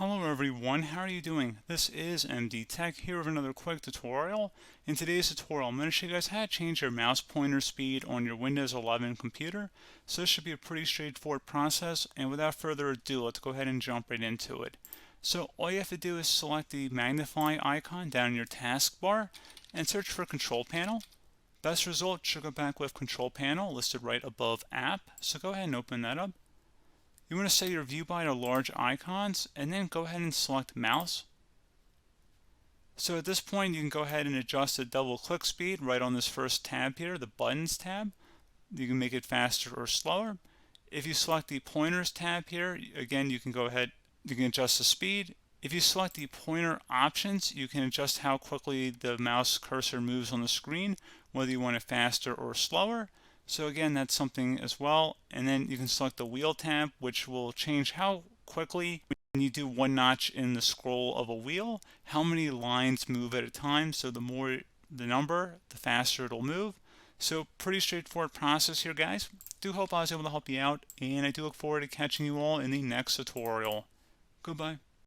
Hello everyone, how are you doing? This is MD Tech here with another quick tutorial. In today's tutorial, I'm going to show you guys how to change your mouse pointer speed on your Windows 11 computer. So this should be a pretty straightforward process, and without further ado, let's go ahead and jump right into it. So all you have to do is select the magnify icon down in your taskbar and search for Control Panel. Best result should go back with Control Panel listed right above App, so go ahead and open that up. You want to set your view by to large icons and then go ahead and select mouse. So at this point you can go ahead and adjust the double click speed right on this first tab here, the buttons tab. You can make it faster or slower. If you select the pointers tab here, again you can go ahead, you can adjust the speed. If you select the pointer options, you can adjust how quickly the mouse cursor moves on the screen, whether you want it faster or slower. So again, that's something as well. And then you can select the wheel tab, which will change how quickly, when you do one notch in the scroll of a wheel, how many lines move at a time. So the more the number, the faster it'll move. So pretty straightforward process here, guys. Do hope I was able to help you out, and I do look forward to catching you all in the next tutorial. Goodbye.